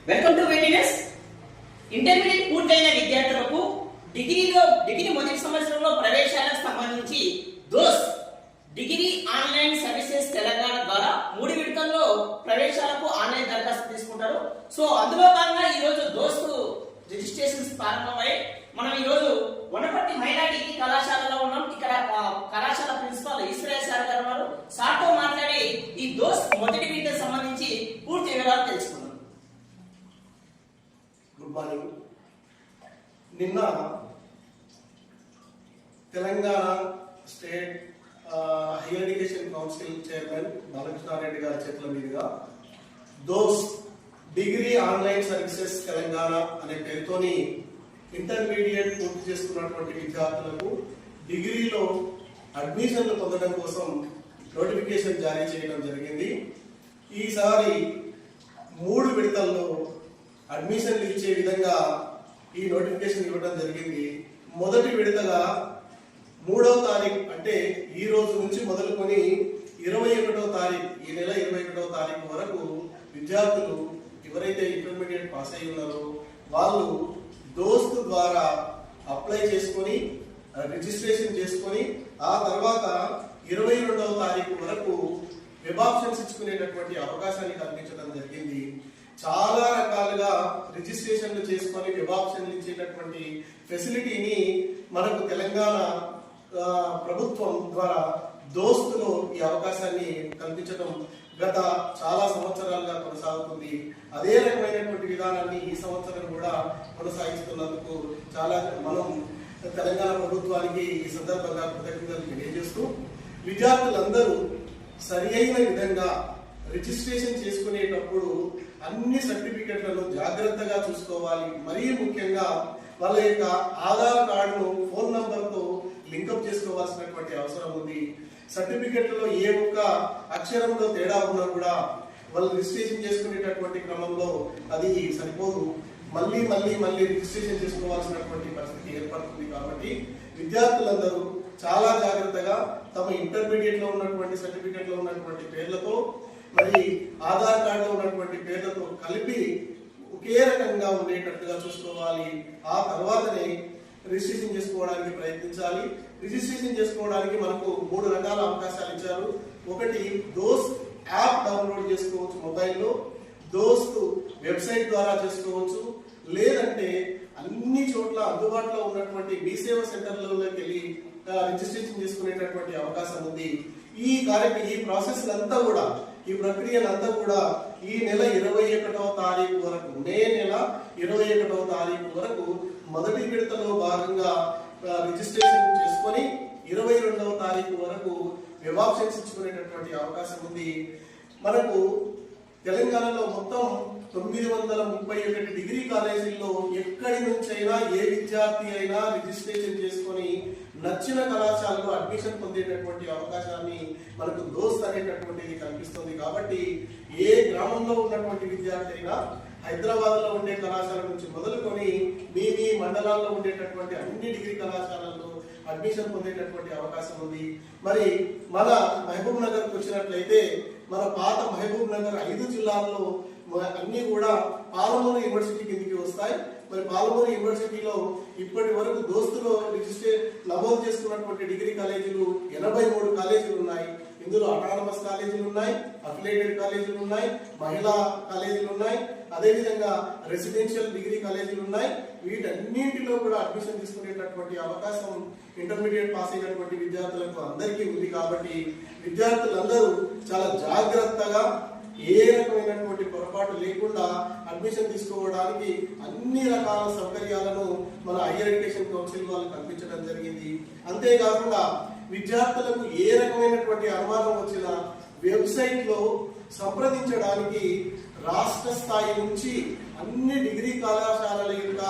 Welcome to వెయిటినెస్. Intermediate పూర్తయిన విద్యార్థులకు degree మొదటి సంవత్సరంలో ప్రవేశాలకు సంబంధించి దోస్త్ డిగ్రీ ఆన్లైన్ సర్వీసెస్ తెలంగాణ ద్వారా 3 విడతల్లో ప్రవేశాలకు ఆన్లైన్ దరఖాస్తు తీసుకుంటారు. సో అందులో భాగంగా ఈ రోజు దోస్త్ రిజిస్ట్రేషన్స్ ప్రారంభమై మనం ఈ రోజు వనపర్తి మహిళా డిగ్రీ కళాశాలలో ఉన్నాం. ఇక్కడ కళాశాల ప్రిన్సిపాల్ ఈశ్వరయ్య సార్ గారు ఉన్నారు. సార్తో మాట్లాడి ఈ దోస్త్ మొదటి విడతకు సంబంధించి పూర్తి వివరాలు తెలుసుకున్నాం. Good morning. నిన్న Telangana state higher education council chairman Balakrishna Reddy గారి చేతుల మీదుగా దోస్త్ డిగ్రీ ఆన్లైన్ సర్వీసెస్ తెలంగాణ అనే పేరుతోని ఇంటర్మీడియట్ పూర్తి చేసుకున్నటువంటి విద్యార్థులకు డిగ్రీలో అడ్మిషన్లు పొందడం కోసం నోటిఫికేషన్ జారీ చేయడం జరిగింది. ఈసారి 3 విడతల్లో అడ్మిషన్లు ఇచ్చే విధంగా ఈ నోటిఫికేషన్ ఇవ్వడం జరిగింది. మొదటి విడతగా 3వ తారీఖు అంటే ఈ రోజు నుంచి మొదలుకొని 21వ తారీఖు, ఈ నెల 21వ తారీఖు వరకు విద్యార్థులు ఎవరైతే ఇంటర్మీడియట్ పాస్ అయి ఉన్నారో వాళ్ళు దోస్త్ ద్వారా అప్లై చేసుకొని రిజిస్ట్రేషన్ చేసుకొని ఆ తర్వాత 22వ తారీఖు వరకు వెబ్ ఆప్షన్స్ ఇచ్చుకునేటటువంటి అవకాశాన్ని కల్పించడం జరిగింది. చాలా రకాలుగా రిజిస్ట్రేషన్లు చేసుకొని వెబ్ ఆప్షన్లు ఇచ్చేటటువంటి ఫెసిలిటీని మనకు తెలంగాణ ప్రభుత్వం ద్వారా దోస్తులో ఈ అవకాశాన్ని కల్పించడం గత చాలా సంవత్సరాలుగా కొనసాగుతుంది. అదే రకమైనటువంటి విధానాన్ని ఈ సంవత్సరం కూడా కొనసాగిస్తున్నందుకు చాలా మనం తెలంగాణ ప్రభుత్వానికి ఈ సందర్భంగా కృతజ్ఞతలు తెలియజేస్తూ విద్యార్థులందరూ సరి అయిన విధంగా రిజిస్ట్రేషన్ చేసుకునేటప్పుడు అన్ని సర్టిఫికెట్లను జాగ్రత్తగా చూసుకోవాలి. మరీ ముఖ్యంగా వాళ్ళ యొక్క ఆధార్ కార్డును ఫోన్ నంబర్తో లింకప్ చేసుకోవాల్సినటువంటి అవసరం ఉంది. సర్టిఫికెట్లలో ఏ ఒక్క అక్షరంలో తేడా ఉన్నా కూడా వాళ్ళు రిజిస్ట్రేషన్ చేసుకునేటటువంటి క్రమంలో అది సరిపోదు. మళ్ళీ రిజిస్ట్రేషన్ చేసుకోవాల్సినటువంటి పరిస్థితి ఏర్పడుతుంది. కాబట్టి విద్యార్థులందరూ చాలా జాగ్రత్తగా తమ ఇంటర్మీడియట్ లో ఉన్నటువంటి సర్టిఫికెట్ లో ఉన్నటువంటి పేర్లతో మరి ఆధార్ కార్డు లో ఉన్నటువంటి పేర్లతో కలిపి ఒకే రకంగా ఉండేటట్టుగా చూసుకోవాలి. ఆ తర్వాతనే రిజిస్ట్రేషన్ చేసుకోవడానికి ప్రయత్నించాలి. రిజిస్ట్రేషన్ చేసుకోవడానికి మనకు 3 రకాల అవకాశాలు ఇచ్చారు. ఒకటి దోస్త్ యాప్ డౌన్లోడ్ చేసుకోవచ్చు మొబైల్లో, దోస్త్ వెబ్సైట్ ద్వారా చేసుకోవచ్చు, లేదంటే అన్ని చోట్ల అందుబాటులో ఉన్నటువంటి మీ సేవా సెంటర్లలోకి వెళ్ళి రిజిస్ట్రేషన్ చేసుకునేటటువంటి అవకాశం ఉంది. ఈ ప్రాసెస్ అంతా కూడా ఈ ప్రక్రియలంతా కూడా ఈ నెల 21వ తారీఖు వరకు, మే నెల 21వ తారీఖు వరకు మొదటి విడతలో భాగంగా రిజిస్ట్రేషన్ చేసుకొని 22వ తారీఖు వరకు వెబ్ ఆప్షన్స్ ఇచ్చుకునేటటువంటి అవకాశం ఉంది. మనకు తెలంగాణలో మొత్తం 931 డిగ్రీ కాలేజీల్లో ఎక్కడి నుంచైనా ఏ విద్యార్థి అయినా రిజిస్ట్రేషన్ చేసుకొని నచ్చిన కళాశాలలో అడ్మిషన్ పొందేటటువంటి అవకాశాన్ని మనకు దోస్త్ అనేటటువంటిది కల్పిస్తుంది. కాబట్టి ఏ గ్రామంలో ఉన్నటువంటి విద్యార్థి అయినా హైదరాబాద్ లో ఉండే కళాశాల నుంచి మొదలుకొని మీ మండలాల్లో ఉండేటటువంటి అన్ని డిగ్రీ కళాశాలల్లో అడ్మిషన్ పొందేటటువంటి అవకాశం ఉంది. మరి మన మహబూబ్ నగర్ కు వచ్చినట్లయితే మన పాత మహబూబ్ నగర్ 5 జిల్లాల్లో అన్ని కూడా పాలమూరు యూనివర్సిటీ కిందికి వస్తాయి. మరి పాలమూరు యూనివర్సిటీలో ఇప్పటి వరకు దోస్తులో నమోదు చేసుకున్నటువంటి డిగ్రీ కాలేజీలు 83 కాలేజీలు ఉన్నాయి. ఇందులో అటానమస్ కాలేజీలు ఉన్నాయి, అఫిలియేటెడ్ కాలేజీలు ఉన్నాయి, మహిళా కాలేజీలు ఉన్నాయి, అదేవిధంగా రెసిడెన్షియల్ డిగ్రీ కాలేజీలు ఉన్నాయి. వీటన్నింటిలో కూడా అడ్మిషన్ తీసుకునేటటువంటి అవకాశం ఇంటర్మీడియట్ పాస్ అయినటువంటి విద్యార్థులకు అందరికీ ఉంది. కాబట్టి విద్యార్థులందరూ చాలా జాగ్రత్తగా ఏ రకమైనటువంటి పొరపాటు లేకుండా అడ్మిషన్ తీసుకోవడానికి అన్ని రకాల సౌకర్యాలను మన హైయర్ ఎడ్యుకేషన్ కౌన్సిల్ వాళ్ళు కల్పించడం జరిగింది. అంతేకాకుండా విద్యార్థులకు ఏ రకమైనటువంటి అనుమానం వచ్చినా వెబ్సైట్ లో సంప్రదించడానికి రాష్ట్ర స్థాయి నుంచి అన్ని డిగ్రీ కళాశాలల యొక్క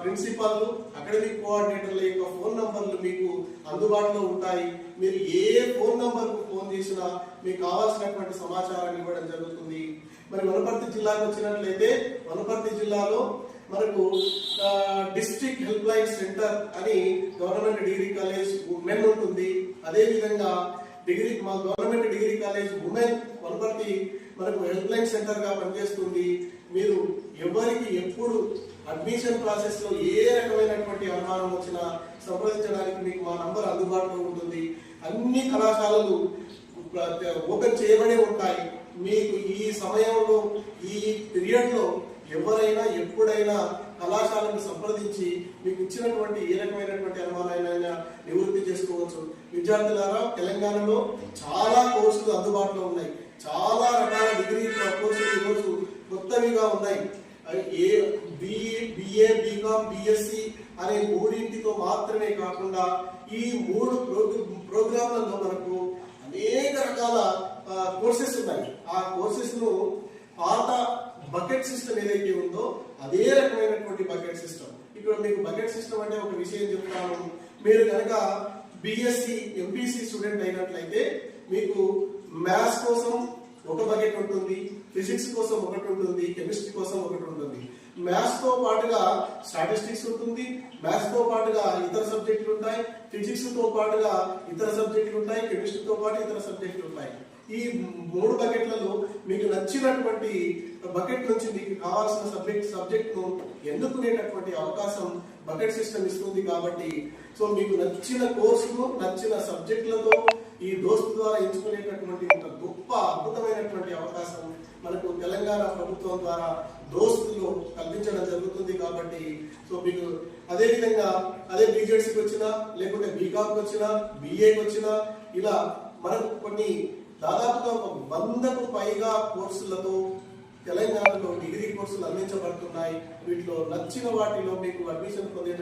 ప్రిన్సిపల్, అకాడమిక్ కోఆర్డినేటర్ల యొక్క ఫోన్ నంబర్లు మీకు అందుబాటులో ఉంటాయి. మీరు ఏ ఫోన్ నంబర్ కు ఫోన్ చేసినా మీకు కావాల్సినటువంటి సమాచారాన్ని ఇవ్వడం జరుగుతుంది. మరి వనపర్తి జిల్లాకు వచ్చినట్లయితే వనపర్తి జిల్లాలో మనకు డిస్ట్రిక్ట్ హెల్ప్ లైన్ సెంటర్ అని గవర్నమెంట్ డిగ్రీ కాలేజ్ ఉమెన్ ఉంటుంది. అదేవిధంగా government degree college women Wanaparthy మనకు హెల్ప్ లైన్ సెంటర్ గా పనిచేస్తుంది. మీరు ఎవరికి ఎప్పుడు అడ్మిషన్ ప్రాసెస్ లో ఏ రకమైనటువంటి అనుమానం వచ్చినా సంప్రదించడానికి మీకు మా నంబర్ అందుబాటులో ఉంటుంది. అన్ని కళాశాలలు ఓపెన్ చేయబడి ఉంటాయి. మీకు ఈ సమయంలో ఈ పీరియడ్ లో ఎవరైనా ఎప్పుడైనా కళాశాలను సంప్రదించి మీకు ఇచ్చినటువంటి ఏ రకమైనటువంటి అనుమానాలైనా నివృత్తి చేసుకోవచ్చు. విద్యార్థులారా, తెలంగాణలో చాలా కోర్సులు అందుబాటులో ఉన్నాయి. చాలా రకాల డిగ్రీ కోర్సులు ఈరోజు కొత్తవిగా ఉన్నాయి. బిఏ, బీకామ్, బిఎస్సి అనే మూడింటితో మాత్రమే కాకుండా ఈ 3 ప్రోగ్రాంలలో మనకు అనేక రకాల కోర్సెస్ ఉన్నాయి. ఆ కోర్సెస్ ను పాత బకెట్ సిస్టమ్ ఏదైతే ఉందో అదే రకమైనటువంటి బకెట్ సిస్టమ్. ఇక్కడ మీకు బకెట్ సిస్టమ్ అంటే ఒక విషయం చెప్తాను. మీరు కనుక బిఎస్సి, ఎంపీసీ స్టూడెంట్ అయినట్లయితే మీకు మ్యాథ్స్ కోసం ఒక బకెట్ ఉంటుంది, ఫిజిక్స్ కోసం ఒకటి ఉంటుంది, కెమిస్ట్రీ కోసం ఒకటి ఉంటుంది. మ్యాథ్స్ తో పాటుగా స్టాటిస్టిక్స్ ఉంటుంది, మ్యాథ్స్ తో పాటుగా ఇతర సబ్జెక్టులు ఉంటాయి, ఫిజిక్స్ తో పాటుగా ఇతర సబ్జెక్టులు ఉంటాయి, కెమిస్ట్రీతో పాటు ఇతర సబ్జెక్టులు ఉంటాయి. ఈ 3 బకెట్లలో మీకు నచ్చినటువంటి బకెట్ నుంచి మీకు కావాల్సిన సబ్జెక్ట్ ను ఎన్నుకునేటటువంటి అవకాశం బకెట్ సిస్టమ్ ఇస్తుంది. కాబట్టి సో మీకు నచ్చిన కోర్సును నచ్చిన సబ్జెక్టులతో ఈ దోస్తు ద్వారా ఎంచుకునేటటువంటి ఒక గొప్ప అద్భుతమైనటువంటి అవకాశం మనకు తెలంగాణ ప్రభుత్వం ద్వారా దోస్తులో కల్పించడం జరుగుతుంది. కాబట్టి సో మీకు అదే విధంగా అదే బీజెడ్సీకి వచ్చినా లేకుంటే బీకామ్కి వచ్చినా బిఏకి వచ్చినా ఇలా మనకు కొన్ని దాదాపుగా 100కు పైగా కోర్సులతో తెలంగాణలో డిగ్రీ కోర్సులు అందించబడుతున్నాయి. వీటిలో నచ్చిన వాటిలో మీకు అడ్మిషన్ పొందే